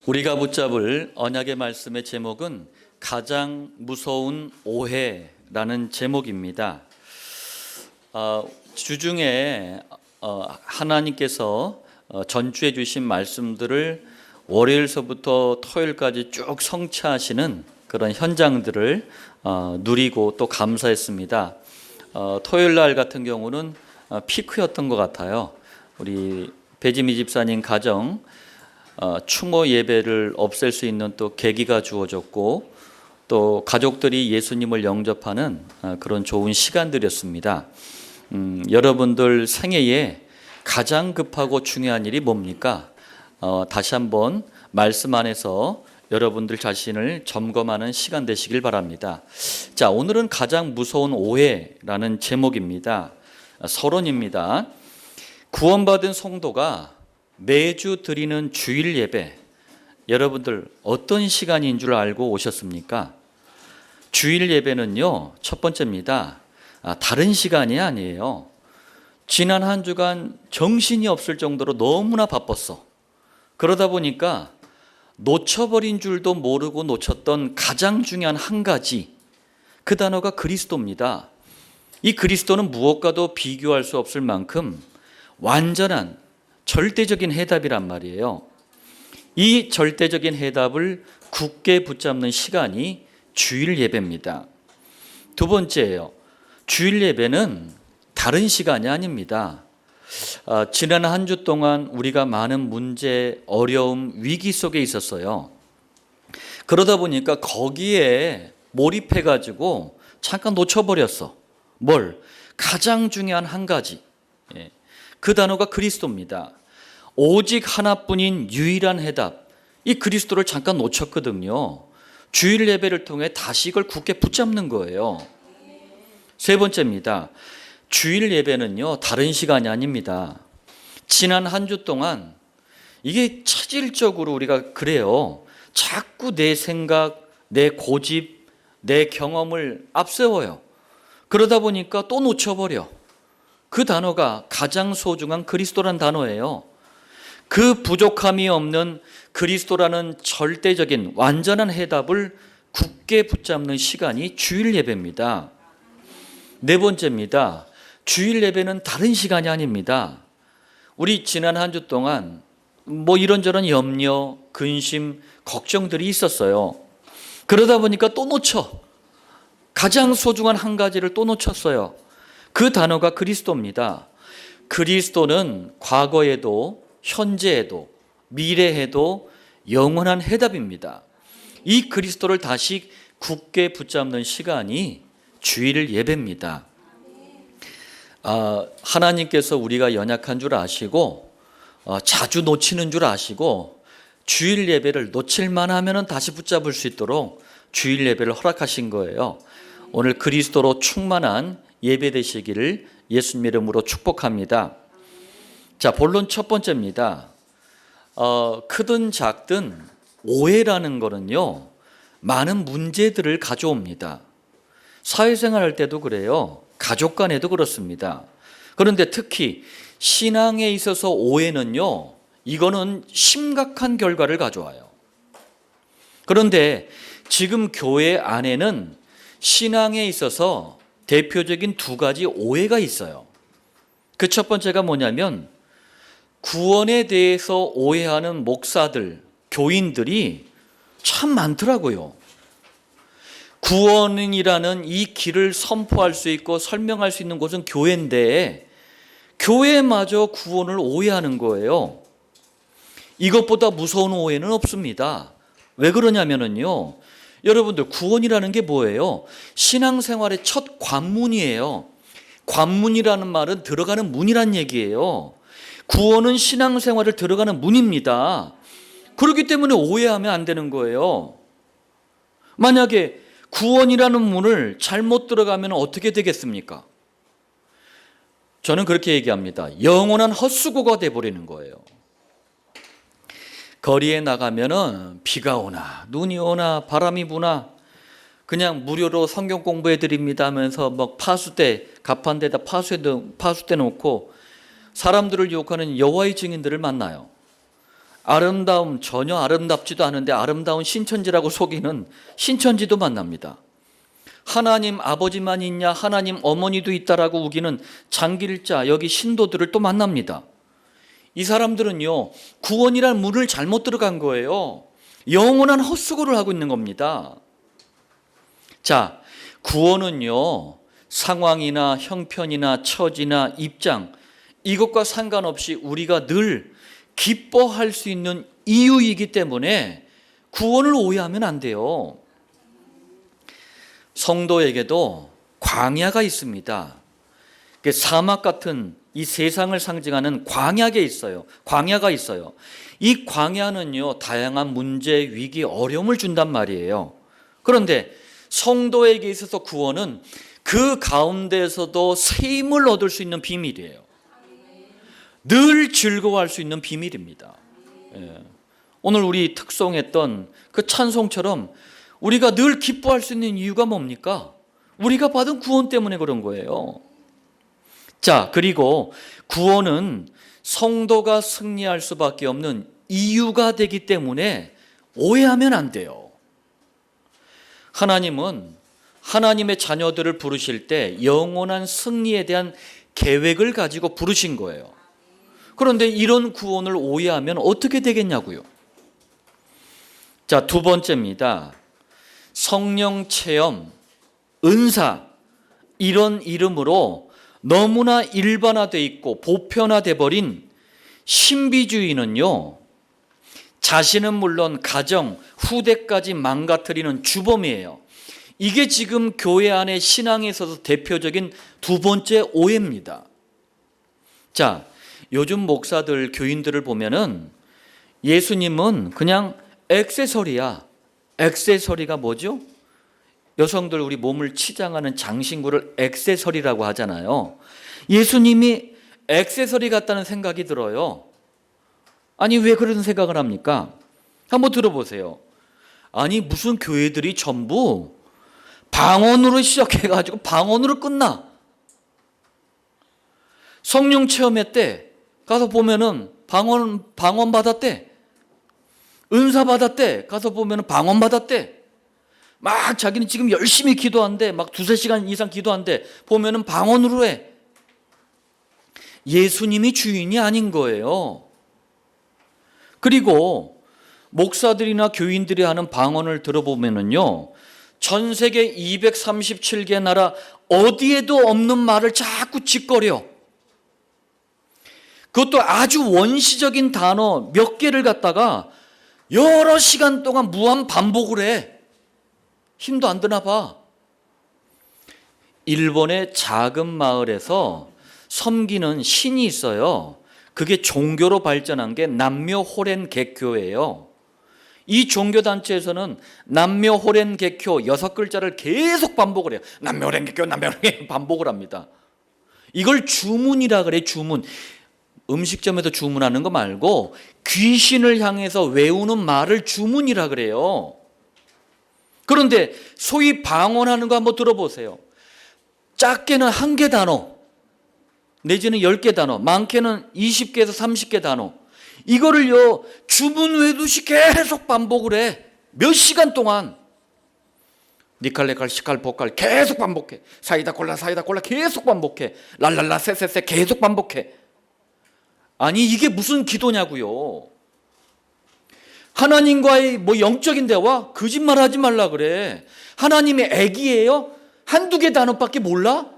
우리가 붙잡을 언약의 말씀의 제목은 가장 무서운 오해라는 제목입니다. 주중에 하나님께서 전주해 주신 말씀들을 월요일서부터 토요일까지 쭉 성취하시는 그런 현장들을 누리고 또 감사했습니다. 토요일 날 같은 경우는 피크였던 것 같아요. 우리 배지미 집사님 가정 추모 예배를 없앨 수 있는 또 계기가 주어졌고, 또 가족들이 예수님을 영접하는 그런 좋은 시간들이었습니다. 여러분들 생애에 가장 급하고 중요한 일이 뭡니까? 다시 한번 말씀 안에서 여러분들 자신을 점검하는 시간 되시길 바랍니다. 자, 오늘은 가장 무서운 오해라는 제목입니다. 서론입니다. 구원받은 성도가 매주 드리는 주일 예배, 여러분들 어떤 시간인 줄 알고 오셨습니까? 주일 예배는요, 첫 번째입니다. 다른 시간이 아니에요. 지난 한 주간 정신이 없을 정도로 너무나 바빴어. 그러다 보니까 놓쳐버린 줄도 모르고 놓쳤던 가장 중요한 한 가지, 그 단어가 그리스도입니다. 이 그리스도는 무엇과도 비교할 수 없을 만큼 완전한 절대적인 해답이란 말이에요. 이 절대적인 해답을 굳게 붙잡는 시간이 주일 예배입니다. 두 번째예요. 주일 예배는 다른 시간이 아닙니다. 지난 한 주 동안 우리가 많은 문제, 어려움, 위기 속에 있었어요. 그러다 보니까 거기에 몰입해가지고 잠깐 놓쳐버렸어. 뭘? 가장 중요한 한 가지. 그 단어가 그리스도입니다. 오직 하나뿐인 유일한 해답, 이 그리스도를 잠깐 놓쳤거든요. 주일 예배를 통해 다시 이걸 굳게 붙잡는 거예요. 세 번째입니다. 주일 예배는요, 다른 시간이 아닙니다. 지난 한 주 동안 이게 차질적으로 우리가 그래요. 자꾸 내 생각, 내 고집, 내 경험을 앞세워요. 그러다 보니까 또 놓쳐버려. 그 단어가 가장 소중한 그리스도란 단어예요. 그 부족함이 없는 그리스도라는 절대적인 완전한 해답을 굳게 붙잡는 시간이 주일 예배입니다. 네 번째입니다. 주일 예배는 다른 시간이 아닙니다. 우리 지난 한 주 동안 이런저런 염려, 근심, 걱정들이 있었어요. 그러다 보니까 또 놓쳐. 가장 소중한 한 가지를 또 놓쳤어요. 그 단어가 그리스도입니다. 그리스도는 과거에도, 현재에도, 미래에도 영원한 해답입니다. 이 그리스도를 다시 굳게 붙잡는 시간이 주일 예배입니다. 하나님께서 우리가 연약한 줄 아시고, 자주 놓치는 줄 아시고, 주일 예배를 놓칠만 하면 다시 붙잡을 수 있도록 주일 예배를 허락하신 거예요. 오늘 그리스도로 충만한 예배 되시기를 예수님 이름으로 축복합니다. 자, 본론 첫 번째입니다. 크든 작든 오해라는 거는요, 많은 문제들을 가져옵니다. 사회생활 할 때도 그래요. 가족 간에도 그렇습니다. 그런데 특히 신앙에 있어서 오해는요, 이거는 심각한 결과를 가져와요. 그런데 지금 교회 안에는 신앙에 있어서 대표적인 두 가지 오해가 있어요. 그 첫 번째가 뭐냐면, 구원에 대해서 오해하는 목사들, 교인들이 참 많더라고요. 구원이라는 이 길을 선포할 수 있고 설명할 수 있는 곳은 교회인데, 교회마저 구원을 오해하는 거예요. 이것보다 무서운 오해는 없습니다. 왜 그러냐면요, 여러분들, 구원이라는 게 뭐예요? 신앙생활의 첫 관문이에요. 관문이라는 말은 들어가는 문이란 얘기예요. 구원은 신앙생활을 들어가는 문입니다. 그렇기 때문에 오해하면 안 되는 거예요. 만약에 구원이라는 문을 잘못 들어가면 어떻게 되겠습니까? 저는 그렇게 얘기합니다. 영원한 헛수고가 돼버리는 거예요. 거리에 나가면은 비가 오나 눈이 오나 바람이 부나 그냥 무료로 성경 공부해 드립니다 하면서 파수대, 가판대에다 파수대 놓고 사람들을 유혹하는 여호와의 증인들을 만나요. 아름다움 전혀 아름답지도 않은데 아름다운 신천지라고 속이는 신천지도 만납니다. 하나님 아버지만 있냐, 하나님 어머니도 있다라고 우기는 장길자 여기 신도들을 또 만납니다. 이 사람들은요, 구원이란 문을 잘못 들어간 거예요. 영원한 헛수고를 하고 있는 겁니다. 자, 구원은요, 상황이나 형편이나 처지나 입장, 이것과 상관없이 우리가 늘 기뻐할 수 있는 이유이기 때문에 구원을 오해하면 안 돼요. 성도에게도 광야가 있습니다. 사막 같은 이 세상을 상징하는 광야가 있어요. 이 광야는요, 다양한 문제, 위기, 어려움을 준단 말이에요. 그런데 성도에게 있어서 구원은 그 가운데에서도 새 힘을 얻을 수 있는 비밀이에요. 늘 즐거워할 수 있는 비밀입니다. 오늘 우리 특송했던 그 찬송처럼 우리가 늘 기뻐할 수 있는 이유가 뭡니까? 우리가 받은 구원 때문에 그런 거예요. 자, 그리고 구원은 성도가 승리할 수밖에 없는 이유가 되기 때문에 오해하면 안 돼요. 하나님은 하나님의 자녀들을 부르실 때 영원한 승리에 대한 계획을 가지고 부르신 거예요. 그런데 이런 구원을 오해하면 어떻게 되겠냐고요. 자, 두 번째입니다. 성령 체험, 은사, 이런 이름으로 너무나 일반화되어 있고 보편화되어 버린 신비주의는요, 자신은 물론 가정, 후대까지 망가뜨리는 주범이에요. 이게 지금 교회 안에 신앙에 있어서 대표적인 두 번째 오해입니다. 자, 요즘 목사들, 교인들을 보면은 예수님은 그냥 액세서리야. 액세서리가 뭐죠? 여성들 우리 몸을 치장하는 장신구를 액세서리라고 하잖아요. 예수님이 액세서리 같다는 생각이 들어요. 아니, 왜 그런 생각을 합니까? 한번 들어보세요. 아니, 무슨 교회들이 전부 방언으로 시작해가지고 방언으로 끝나. 성령 체험회 때 가서 보면은 방언 받았대. 은사 받았대. 가서 보면은 방언 받았대. 막 자기는 지금 열심히 기도한대. 막 2-3시간 이상 기도한대. 보면은 방언으로 해. 예수님이 주인이 아닌 거예요. 그리고 목사들이나 교인들이 하는 방언을 들어보면은요, 전 세계 237개 나라 어디에도 없는 말을 자꾸 짓거려. 그것도 아주 원시적인 단어 몇 개를 갖다가 여러 시간 동안 무한 반복을 해. 힘도 안 드나 봐. 일본의 작은 마을에서 섬기는 신이 있어요. 그게 종교로 발전한 게 남묘호렌 개교예요. 이 종교단체에서는 남묘호렌 개교 6글자를 계속 반복을 해요. 남묘호렌 개교, 남묘호렌 개교 반복을 합니다. 이걸 주문이라 그래, 주문. 음식점에서 주문하는 거 말고 귀신을 향해서 외우는 말을 주문이라 그래요. 그런데 소위 방언하는 거 한번 들어보세요. 작게는 1개 단어, 내지는 10개 단어, 많게는 20개에서 30개 단어. 이거를요, 주문 외두시 계속 반복을 해. 몇 시간 동안. 니칼레칼 시칼 보칼 계속 반복해. 사이다 콜라 계속 반복해. 랄랄라 세세세 계속 반복해. 아니, 이게 무슨 기도냐고요. 하나님과의 뭐 영적인 대화? 거짓말하지 말라 그래. 하나님의 애기예요? 1-2개 단어밖에 몰라?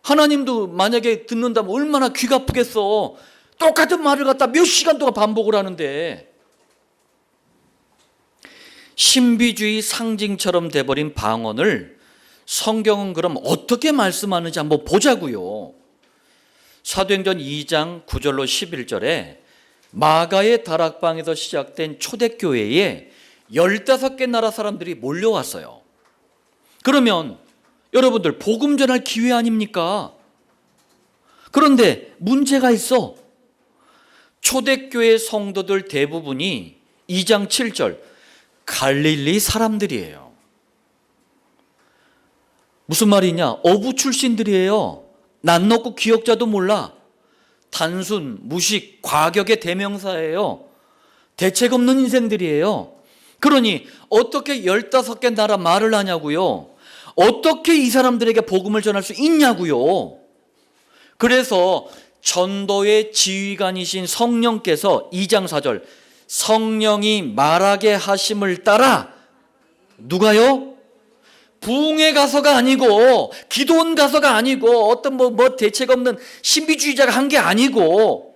하나님도 만약에 듣는다면 얼마나 귀가 아프겠어. 똑같은 말을 갖다 몇 시간 동안 반복을 하는데. 신비주의 상징처럼 돼버린 방언을 성경은 그럼 어떻게 말씀하는지 한번 보자고요. 사도행전 2장 9절로 11절에 마가의 다락방에서 시작된 초대교회에 15개 나라 사람들이 몰려왔어요. 그러면 여러분들 복음 전할 기회 아닙니까? 그런데 문제가 있어. 초대교회 성도들 대부분이 2장 7절 갈릴리 사람들이에요. 무슨 말이냐? 어부 출신들이에요. 낯 높고 기억자도 몰라. 단순, 무식, 과격의 대명사예요. 대책 없는 인생들이에요. 그러니 어떻게 15개 나라 말을 하냐고요? 어떻게 이 사람들에게 복음을 전할 수 있냐고요? 그래서 전도의 지휘관이신 성령께서 2장 4절 성령이 말하게 하심을 따라 누가요? 부흥회 가서가 아니고 기도원 가서가 아니고 어떤 뭐 대책 없는 신비주의자가 한 게 아니고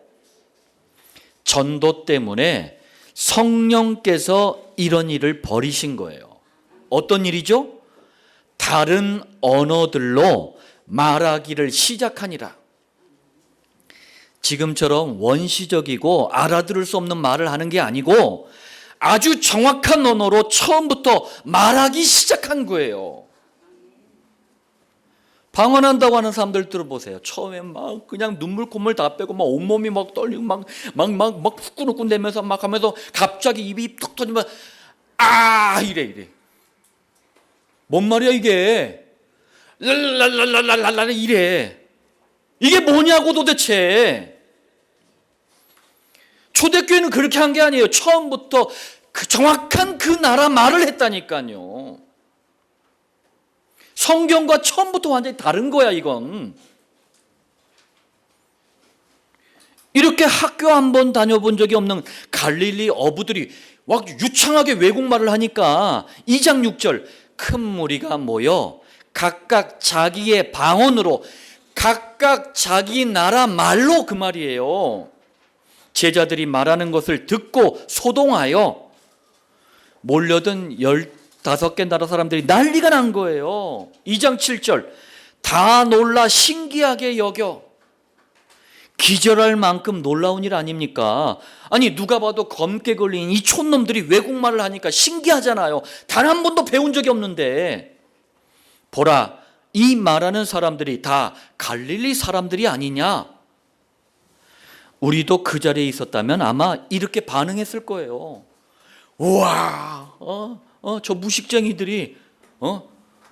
전도 때문에 성령께서 이런 일을 벌이신 거예요. 어떤 일이죠? 다른 언어들로 말하기를 시작하니라. 지금처럼 원시적이고 알아들을 수 없는 말을 하는 게 아니고 아주 정확한 언어로 처음부터 말하기 시작한 거예요. 방언한다고 하는 사람들 들어보세요. 처음에 막 그냥 눈물 콧물 다 빼고 막 온몸이 막 떨리고 막 후끈후끈 대면서 막 하면서 갑자기 입이 툭 터지면 이래. 뭔 말이야 이게? 랄랄랄랄랄랄 이래. 이게 뭐냐고 도대체. 초대교회는 그렇게 한 게 아니에요. 처음부터 정확한 그 나라 말을 했다니까요. 성경과 처음부터 완전히 다른 거야 이건. 이렇게 학교 한 번 다녀본 적이 없는 갈릴리 어부들이 막 유창하게 외국말을 하니까 2장 6절 큰 무리가 모여 각각 자기의 방언으로 각각 자기 나라 말로 그 말이에요. 제자들이 말하는 것을 듣고 소동하여 몰려든 15개 나라 사람들이 난리가 난 거예요. 2장 7절 다 놀라 신기하게 여겨. 기절할 만큼 놀라운 일 아닙니까? 아니 누가 봐도 검게 걸린 이 촌놈들이 외국말을 하니까 신기하잖아요. 단 한 번도 배운 적이 없는데 보라 이 말하는 사람들이 다 갈릴리 사람들이 아니냐? 우리도 그 자리에 있었다면 아마 이렇게 반응했을 거예요. 우와, 저 무식쟁이들이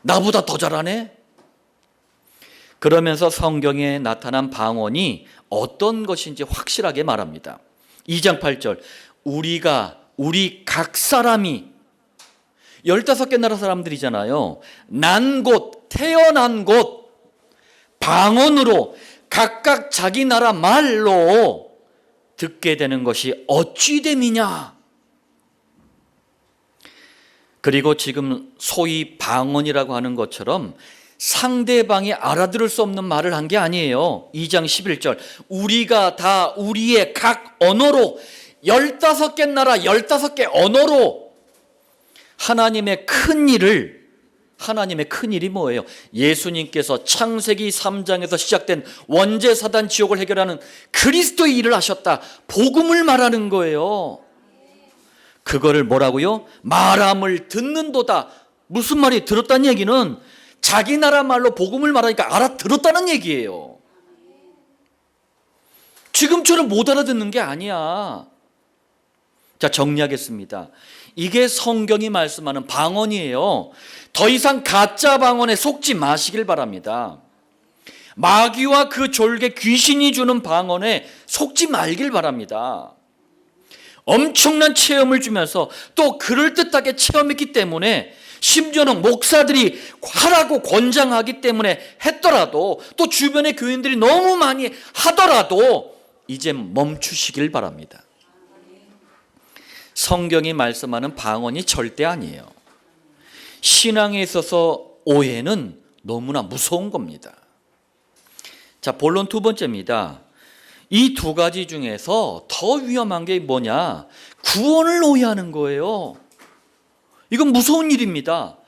나보다 더 잘하네? 그러면서 성경에 나타난 방언이 어떤 것인지 확실하게 말합니다. 2장 8절 우리 각 사람이 15개 나라 사람들이잖아요. 난 곳, 태어난 곳, 방언으로 각각 자기 나라 말로 듣게 되는 것이 어찌 됨이냐. 그리고 지금 소위 방언이라고 하는 것처럼 상대방이 알아들을 수 없는 말을 한 게 아니에요. 2장 11절 우리가 다 우리의 각 언어로 15개 나라 15개 언어로 하나님의 큰일이 뭐예요? 예수님께서 창세기 3장에서 시작된 원죄사단 지옥을 해결하는 그리스도의 일을 하셨다. 복음을 말하는 거예요. 그거를 뭐라고요? 말함을 듣는도다. 무슨 말이 들었다는 얘기는 자기 나라 말로 복음을 말하니까 알아들었다는 얘기예요. 지금처럼 못 알아듣는 게 아니야. 자, 정리하겠습니다. 이게 성경이 말씀하는 방언이에요. 더 이상 가짜 방언에 속지 마시길 바랍니다. 마귀와 그 졸개 귀신이 주는 방언에 속지 말길 바랍니다. 엄청난 체험을 주면서 또 그럴듯하게 체험했기 때문에 심지어는 목사들이 하라고 권장하기 때문에 했더라도 또 주변의 교인들이 너무 많이 하더라도 이제 멈추시길 바랍니다. 성경이 말씀하는 방언이 절대 아니에요. 신앙에 있어서 오해는 너무나 무서운 겁니다. 자, 본론 두 번째입니다. 이 두 가지 중에서 더 위험한 게 뭐냐? 구원을 오해하는 거예요. 이건 무서운 일입니다.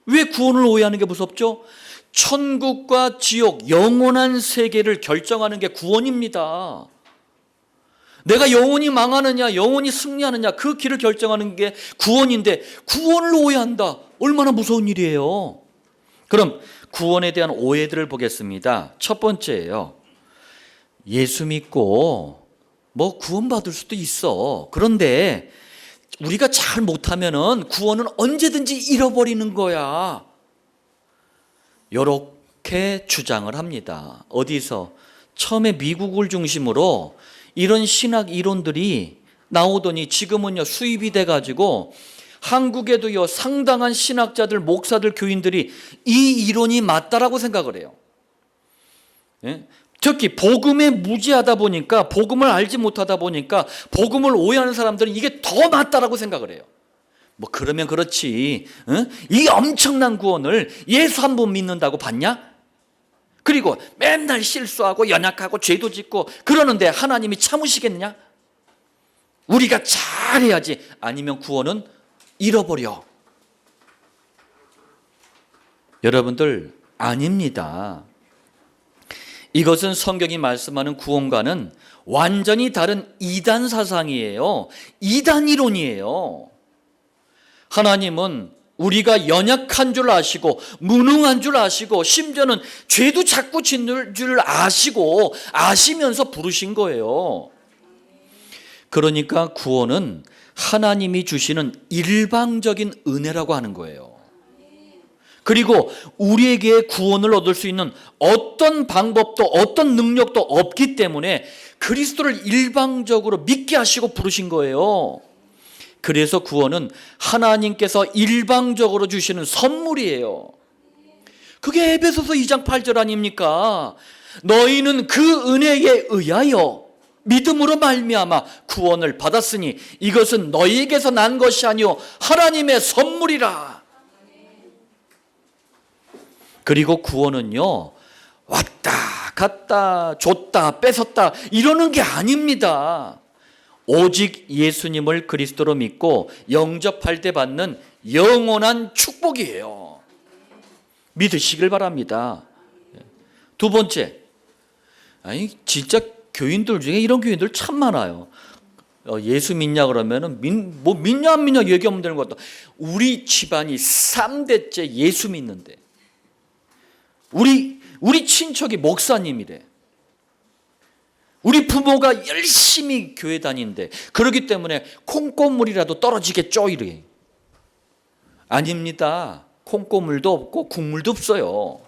왜 구원을 오해하는 게 무섭죠? 천국과 지옥, 영원한 세계를 결정하는 게 구원입니다. 내가 영원히 망하느냐 영원히 승리하느냐 그 길을 결정하는 게 구원인데 구원을 오해한다. 얼마나 무서운 일이에요. 그럼 구원에 대한 오해들을 보겠습니다. 첫 번째예요. 예수 믿고 뭐 구원받을 수도 있어. 그런데 우리가 잘 못하면은 구원은 언제든지 잃어버리는 거야. 이렇게 주장을 합니다. 어디서? 처음에 미국을 중심으로 이런 신학 이론들이 나오더니 지금은요 수입이 돼가지고 한국에도요 상당한 신학자들, 목사들, 교인들이 이 이론이 맞다라고 생각을 해요. 예? 특히 복음에 무지하다 보니까, 복음을 알지 못하다 보니까 복음을 오해하는 사람들은 이게 더 맞다라고 생각을 해요. 뭐 그러면 그렇지, 응? 이 엄청난 구원을 예수 한 번 믿는다고 받냐? 그리고 맨날 실수하고 연약하고 죄도 짓고 그러는데 하나님이 참으시겠냐? 우리가 잘해야지. 아니면 구원은 잃어버려. 여러분들, 아닙니다. 이것은 성경이 말씀하는 구원과는 완전히 다른 이단 사상이에요. 이단 이론이에요. 하나님은 우리가 연약한 줄 아시고 무능한 줄 아시고 심지어는 죄도 자꾸 짓는 줄 아시고 아시면서 부르신 거예요. 그러니까 구원은 하나님이 주시는 일방적인 은혜라고 하는 거예요. 그리고 우리에게 구원을 얻을 수 있는 어떤 방법도 어떤 능력도 없기 때문에 그리스도를 일방적으로 믿게 하시고 부르신 거예요. 그래서 구원은 하나님께서 일방적으로 주시는 선물이에요. 그게 에베소서 2장 8절 아닙니까? 너희는 그 은혜에 의하여 믿음으로 말미암아 구원을 받았으니 이것은 너희에게서 난 것이 아니요 하나님의 선물이라. 그리고 구원은요 왔다 갔다 줬다 뺏었다 이러는 게 아닙니다. 오직 예수님을 그리스도로 믿고 영접할 때 받는 영원한 축복이에요. 믿으시길 바랍니다. 두 번째, 아니 진짜 교인들 중에 이런 교인들 참 많아요. 예수 믿냐 그러면은 뭐 믿냐 안 믿냐 얘기하면 되는 것 같다. 우리 집안이 3대째 예수 믿는데 우리 친척이 목사님이래. 우리 부모가 열심히 교회 다니는데 그렇기 때문에 콩고물이라도 떨어지겠죠 이래. 아닙니다. 콩고물도 없고 국물도 없어요.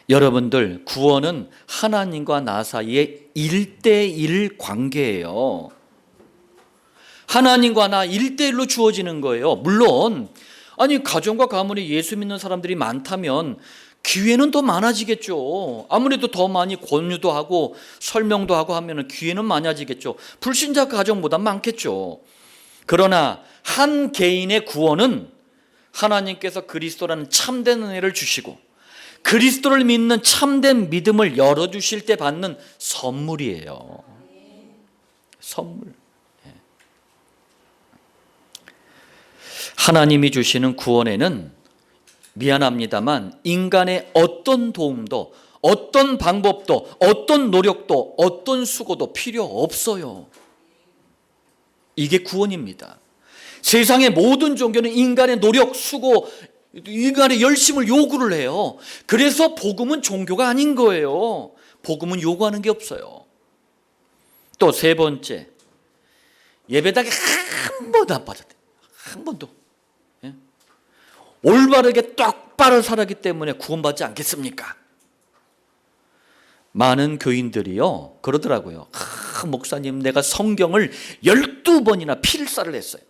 여러분들, 구원은 하나님과 나 사이의 1대1 관계예요. 하나님과 나 1대1로 주어지는 거예요. 물론 아니 가정과 가문에 예수 믿는 사람들이 많다면 기회는 더 많아지겠죠. 아무래도 더 많이 권유도 하고 설명도 하고 하면 기회는 많아지겠죠. 불신자 가정보다 많겠죠. 그러나 한 개인의 구원은 하나님께서 그리스도라는 참된 은혜를 주시고 그리스도를 믿는 참된 믿음을 열어주실 때 받는 선물이에요. 선물. 하나님이 주시는 구원에는 미안합니다만 인간의 어떤 도움도 어떤 방법도 어떤 노력도 어떤 수고도 필요 없어요. 이게 구원입니다. 세상의 모든 종교는 인간의 노력, 수고, 인간의 열심을 요구를 해요. 그래서 복음은 종교가 아닌 거예요. 복음은 요구하는 게 없어요. 또 세 번째, 예배당에 한 번도 안 빠졌대요. 한 번도. 올바르게 똑바로 살았기 때문에 구원받지 않겠습니까? 많은 교인들이요 그러더라고요. 목사님, 내가 성경을 12번이나 필사를 했어요.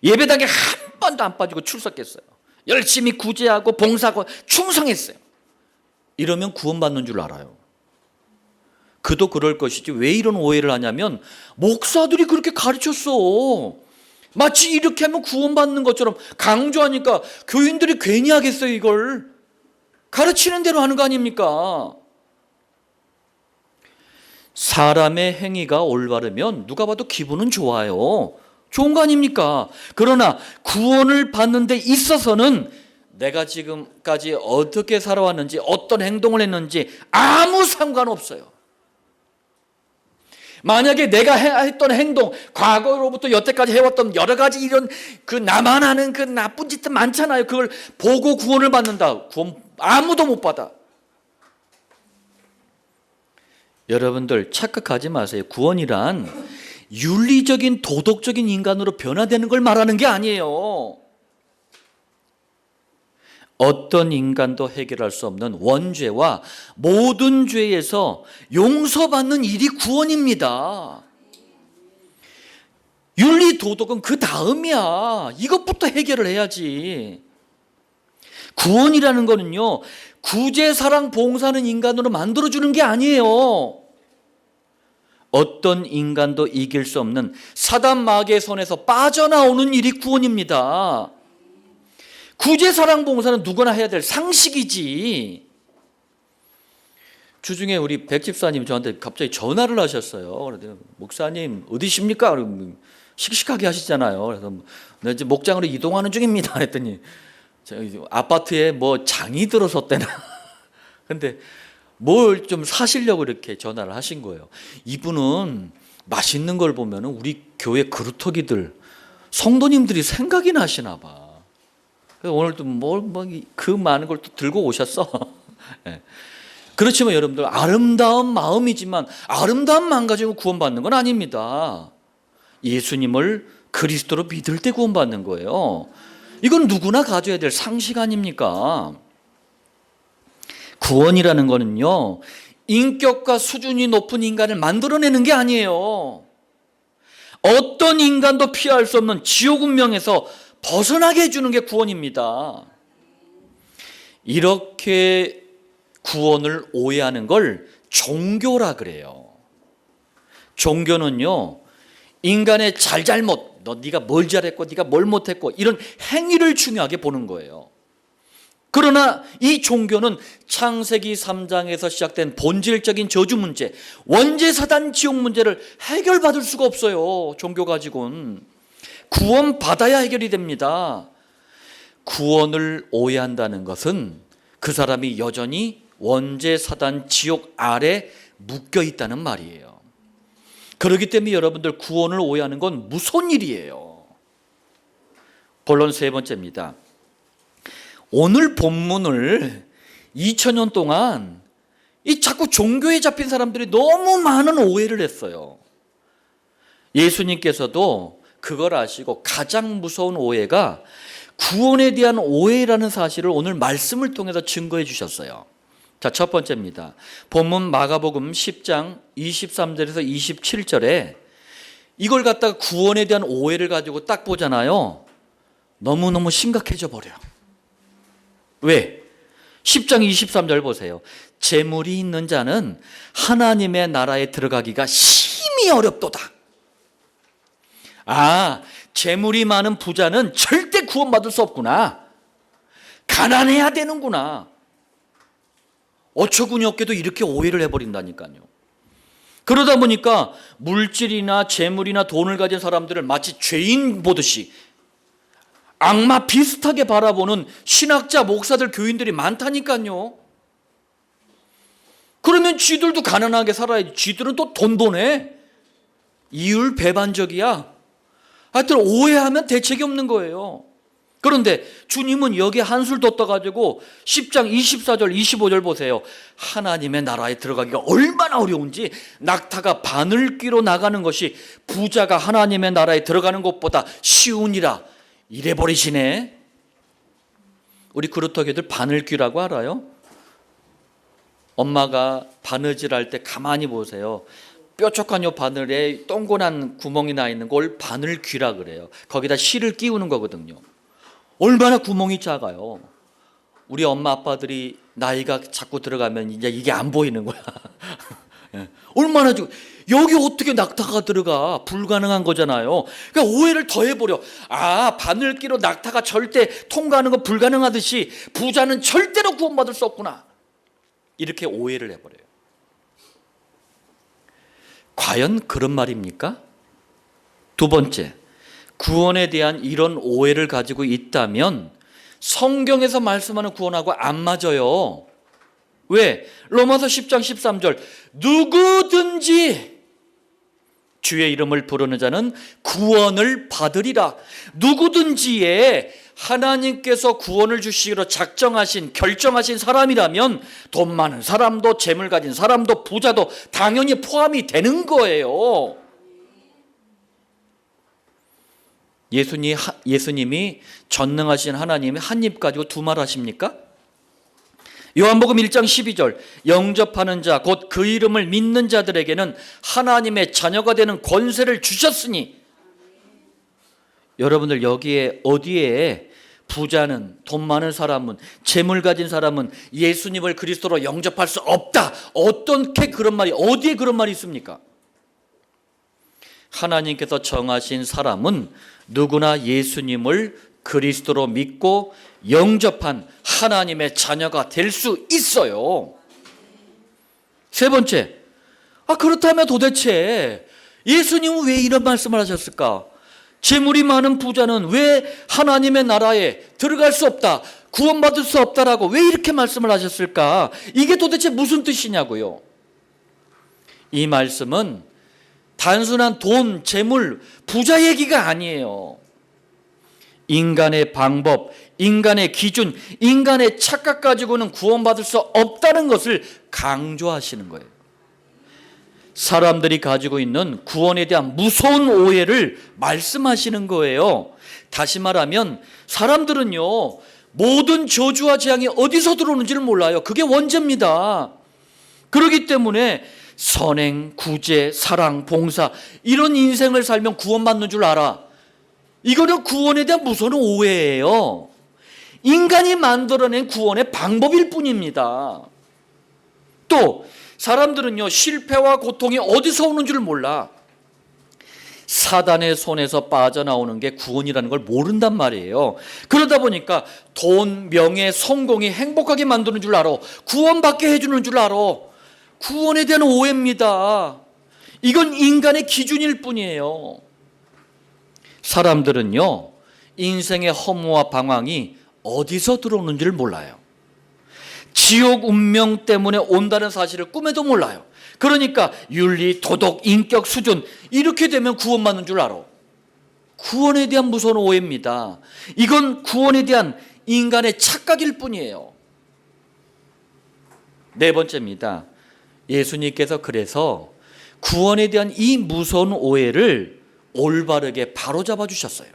예배당에 한 번도 안 빠지고 출석했어요. 열심히 구제하고 봉사하고 충성했어요. 이러면 구원받는 줄 알아요. 그도 그럴 것이지 왜 이런 오해를 하냐면 목사들이 그렇게 가르쳤어. 마치 이렇게 하면 구원받는 것처럼 강조하니까 교인들이 괜히 하겠어요. 이걸 가르치는 대로 하는 거 아닙니까? 사람의 행위가 올바르면 누가 봐도 기분은 좋아요. 좋은 거 아닙니까? 그러나 구원을 받는 데 있어서는 내가 지금까지 어떻게 살아왔는지 어떤 행동을 했는지 아무 상관없어요. 만약에 내가 했던 행동, 과거로부터 여태까지 해왔던 여러 가지 이런 그 나만 아는 그 나쁜 짓들 많잖아요. 그걸 보고 구원을 받는다. 구원 아무도 못 받아. 여러분들 착각하지 마세요. 구원이란 윤리적인 도덕적인 인간으로 변화되는 걸 말하는 게 아니에요. 어떤 인간도 해결할 수 없는 원죄와 모든 죄에서 용서받는 일이 구원입니다. 윤리 도덕은 그 다음이야. 이것부터 해결을 해야지. 구원이라는 거는요, 구제, 사랑, 봉사하는 인간으로 만들어주는 게 아니에요. 어떤 인간도 이길 수 없는 사단 마귀의 손에서 빠져나오는 일이 구원입니다. 구제, 사랑, 봉사는 누구나 해야 될 상식이지. 주중에 우리 백 집사님 저한테 갑자기 전화를 하셨어요. 그래서 목사님 어디십니까? 씩씩하게 하시잖아요. 그래서 나 이제 목장으로 이동하는 중입니다. 그랬더니 아파트에 뭐 장이 들어섰대나. 근데 뭘 좀 사시려고 이렇게 전화를 하신 거예요. 이분은 맛있는 걸 보면 우리 교회 그루터기들 성도님들이 생각이 나시나 봐. 그래서 오늘도 그 많은 걸 또 들고 오셨어. 네. 그렇지만 여러분들, 아름다운 마음이지만 아름다움만 가지고 구원받는 건 아닙니다. 예수님을 그리스도로 믿을 때 구원받는 거예요. 이건 누구나 가져야 될 상식 아닙니까? 구원이라는 거는요, 인격과 수준이 높은 인간을 만들어내는 게 아니에요. 어떤 인간도 피할 수 없는 지옥 운명에서 벗어나게 해주는 게 구원입니다. 이렇게 구원을 오해하는 걸 종교라 그래요. 종교는요, 인간의 잘잘못, 네가 뭘 잘했고 네가 뭘 못했고 이런 행위를 중요하게 보는 거예요. 그러나 이 종교는 창세기 3장에서 시작된 본질적인 저주 문제, 원죄사단 지옥 문제를 해결받을 수가 없어요. 종교 가지고는. 구원 받아야 해결이 됩니다. 구원을 오해한다는 것은 그 사람이 여전히 원죄사단 지옥 아래 묶여 있다는 말이에요. 그렇기 때문에 여러분들, 구원을 오해하는 건 무서운 일이에요. 본론 세 번째입니다. 오늘 본문을 2000년 동안 자꾸 종교에 잡힌 사람들이 너무 많은 오해를 했어요. 예수님께서도 그걸 아시고 가장 무서운 오해가 구원에 대한 오해라는 사실을 오늘 말씀을 통해서 증거해 주셨어요. 자, 첫 번째입니다. 본문 마가복음 10장 23절에서 27절에 이걸 갖다가 구원에 대한 오해를 가지고 딱 보잖아요. 너무너무 심각해져 버려요. 왜? 10장 23절 보세요. 재물이 있는 자는 하나님의 나라에 들어가기가 심히 어렵도다. 아, 재물이 많은 부자는 절대 구원받을 수 없구나. 가난해야 되는구나. 어처구니 없게도 이렇게 오해를 해버린다니까요. 그러다 보니까 물질이나 재물이나 돈을 가진 사람들을 마치 죄인 보듯이 악마 비슷하게 바라보는 신학자, 목사들, 교인들이 많다니까요. 그러면 쥐들도 가난하게 살아야지. 쥐들은 또 돈 보내. 이율배반적이야. 하여튼 오해하면 대책이 없는 거예요. 그런데 주님은 여기에 한술 더 떠가지고 10장 24절 25절 보세요. 하나님의 나라에 들어가기가 얼마나 어려운지, 낙타가 바늘귀로 나가는 것이 부자가 하나님의 나라에 들어가는 것보다 쉬우니라 이래 버리시네. 우리 그루터기들 바늘귀라고 알아요? 엄마가 바느질할 때 가만히 보세요. 뾰족한 요 바늘에 동그란 구멍이 나 있는 걸 바늘귀라 그래요. 거기다 실을 끼우는 거거든요. 얼마나 구멍이 작아요. 우리 엄마 아빠들이 나이가 자꾸 들어가면 이제 이게 안 보이는 거야. 얼마나 여기 어떻게 낙타가 들어가? 불가능한 거잖아요. 그러니까 오해를 더 해버려. 아, 바늘기로 낙타가 절대 통과하는 거 불가능하듯이 부자는 절대로 구원받을 수 없구나. 이렇게 오해를 해버려요. 과연 그런 말입니까? 두 번째, 구원에 대한 이런 오해를 가지고 있다면 성경에서 말씀하는 구원하고 안 맞아요. 왜? 로마서 10장 13절 누구든지 주의 이름을 부르는 자는 구원을 받으리라. 누구든지에 하나님께서 구원을 주시기로 작정하신, 결정하신 사람이라면 돈 많은 사람도 재물 가진 사람도 부자도 당연히 포함이 되는 거예요. 예수님이 전능하신 하나님이 한 입 가지고 두 말 하십니까? 요한복음 1장 12절 영접하는 자 곧 그 이름을 믿는 자들에게는 하나님의 자녀가 되는 권세를 주셨으니 여러분들 여기에 어디에 부자는, 돈 많은 사람은, 재물 가진 사람은 예수님을 그리스도로 영접할 수 없다. 어떻게 그런 말이, 어디에 그런 말이 있습니까? 하나님께서 정하신 사람은 누구나 예수님을 그리스도로 믿고 영접한 하나님의 자녀가 될 수 있어요. 세 번째, 그렇다면 도대체 예수님은 왜 이런 말씀을 하셨을까? 재물이 많은 부자는 왜 하나님의 나라에 들어갈 수 없다, 구원받을 수 없다라고 왜 이렇게 말씀을 하셨을까? 이게 도대체 무슨 뜻이냐고요. 이 말씀은 단순한 돈, 재물, 부자 얘기가 아니에요. 인간의 방법, 인간의 기준, 인간의 착각 가지고는 구원받을 수 없다는 것을 강조하시는 거예요. 사람들이 가지고 있는 구원에 대한 무서운 오해를 말씀하시는 거예요. 다시 말하면 사람들은요, 모든 저주와 재앙이 어디서 들어오는지를 몰라요. 그게 원죄입니다. 그렇기 때문에 선행, 구제, 사랑, 봉사 이런 인생을 살면 구원받는 줄 알아. 이거는 구원에 대한 무서운 오해예요. 인간이 만들어낸 구원의 방법일 뿐입니다. 또 사람들은요, 실패와 고통이 어디서 오는 줄 몰라. 사단의 손에서 빠져나오는 게 구원이라는 걸 모른단 말이에요. 그러다 보니까 돈, 명예, 성공이 행복하게 만드는 줄 알아. 구원받게 해주는 줄 알아. 구원에 대한 오해입니다. 이건 인간의 기준일 뿐이에요. 사람들은요, 인생의 허무와 방황이 어디서 들어오는지를 몰라요. 지옥 운명 때문에 온다는 사실을 꿈에도 몰라요. 그러니까 윤리, 도덕, 인격 수준 이렇게 되면 구원받는 줄 알아. 구원에 대한 무서운 오해입니다. 이건 구원에 대한 인간의 착각일 뿐이에요. 네 번째입니다. 예수님께서 그래서 구원에 대한 이 무서운 오해를 올바르게 바로잡아 주셨어요.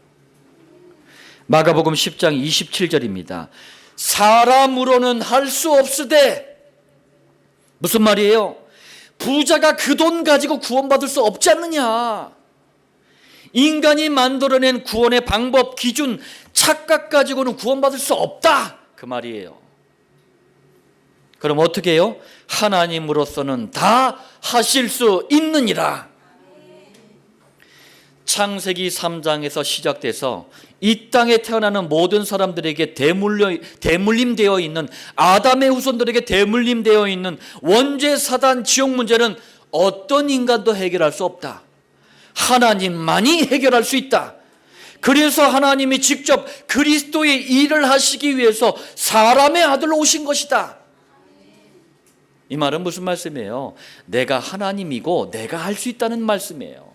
마가복음 10장 27절입니다. 사람으로는 할 수 없으되, 무슨 말이에요? 부자가 그 돈 가지고 구원받을 수 없지 않느냐. 인간이 만들어낸 구원의 방법, 기준, 착각 가지고는 구원받을 수 없다, 그 말이에요. 그럼 어떻게 해요? 하나님으로서는 다 하실 수 있느니라. 창세기 3장에서 시작돼서 이 땅에 태어나는 모든 사람들에게 대물림되어 있는, 아담의 후손들에게 대물림되어 있는 원죄, 사단, 지옥 문제는 어떤 인간도 해결할 수 없다. 하나님만이 해결할 수 있다. 그래서 하나님이 직접 그리스도의 일을 하시기 위해서 사람의 아들로 오신 것이다. 이 말은 무슨 말씀이에요? 내가 하나님이고 내가 할 수 있다는 말씀이에요.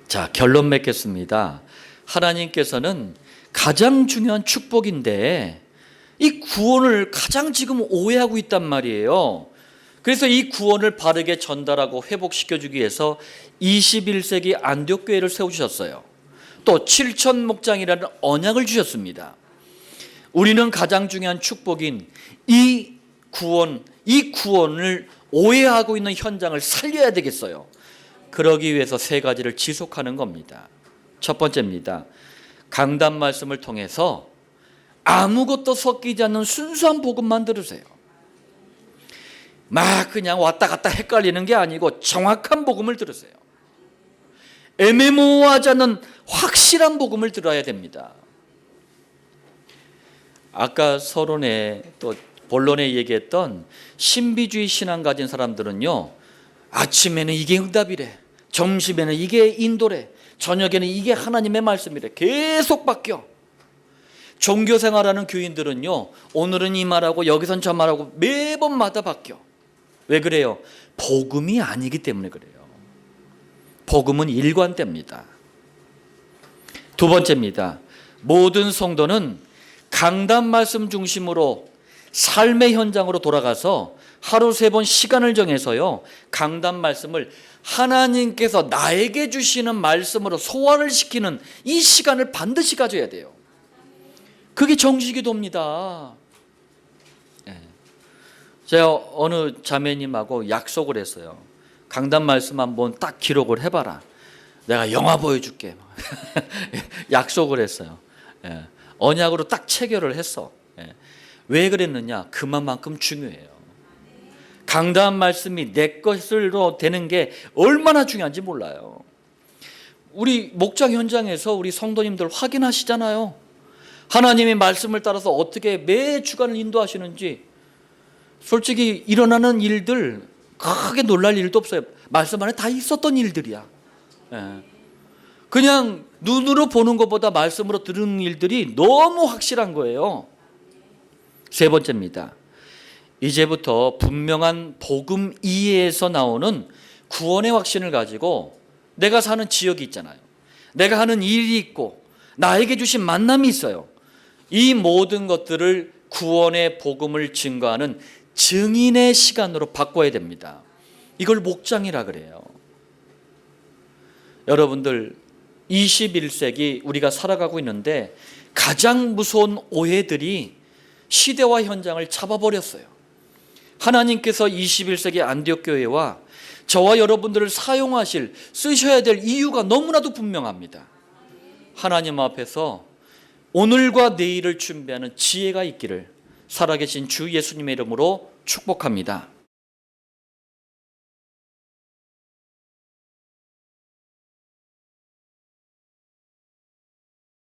자, 결론 맺겠습니다. 하나님께서는 가장 중요한 축복인데 이 구원을 가장 지금 오해하고 있단 말이에요. 그래서 이 구원을 바르게 전달하고 회복시켜주기 위해서 21세기 안디옥교회를 세우셨어요. 또 7천 목장이라는 언약을 주셨습니다. 우리는 가장 중요한 축복인 이 구원을 오해하고 있는 현장을 살려야 되겠어요. 그러기 위해서 세 가지를 지속하는 겁니다. 첫 번째입니다. 강단 말씀을 통해서 아무것도 섞이지 않는 순수한 복음만 들으세요. 막 그냥 왔다 갔다 헷갈리는 게 아니고 정확한 복음을 들으세요. 애매모호하지 않는 확실한 복음을 들어야 됩니다. 아까 서론에 또 본론에 얘기했던 신비주의 신앙 가진 사람들은요, 아침에는 이게 응답이래, 점심에는 이게 인도래, 저녁에는 이게 하나님의 말씀이래. 계속 바뀌어. 종교생활하는 교인들은요, 오늘은 이 말하고 여기선 저 말하고 매번마다 바뀌어. 왜 그래요? 복음이 아니기 때문에 그래요. 복음은 일관됩니다. 두 번째입니다. 모든 성도는 강단 말씀 중심으로 삶의 현장으로 돌아가서 하루 3번 시간을 정해서요, 강단 말씀을 하나님께서 나에게 주시는 말씀으로 소화를 시키는 이 시간을 반드시 가져야 돼요. 그게 정식기도입니다. 제가 어느 자매님하고 약속을 했어요. 강단 말씀 한번 딱 기록을 해봐라. 내가 영화 보여줄게. 약속을 했어요. 예. 언약으로 딱 체결을 했어. 예. 왜 그랬느냐? 그만큼 중요해요. 강단 말씀이 내 것으로 되는 게 얼마나 중요한지 몰라요. 우리 목장 현장에서 우리 성도님들 확인하시잖아요. 하나님의 말씀을 따라서 어떻게 매 주간을 인도하시는지. 솔직히 일어나는 일들 크게 놀랄 일도 없어요. 말씀 안에 다 있었던 일들이야. 예. 그냥 눈으로 보는 것보다 말씀으로 들은 일들이 너무 확실한 거예요. 세 번째입니다. 이제부터 분명한 복음 이해에서 나오는 구원의 확신을 가지고 내가 사는 지역이 있잖아요. 내가 하는 일이 있고 나에게 주신 만남이 있어요. 이 모든 것들을 구원의 복음을 증거하는 증인의 시간으로 바꿔야 됩니다. 이걸 목장이라 그래요. 여러분들 21세기 우리가 살아가고 있는데 가장 무서운 오해들이 시대와 현장을 잡아버렸어요. 하나님께서 21세기 안디옥 교회와 저와 여러분들을 사용하실, 쓰셔야 될 이유가 너무나도 분명합니다. 하나님 앞에서 오늘과 내일을 준비하는 지혜가 있기를 살아계신 주 예수님의 이름으로 축복합니다.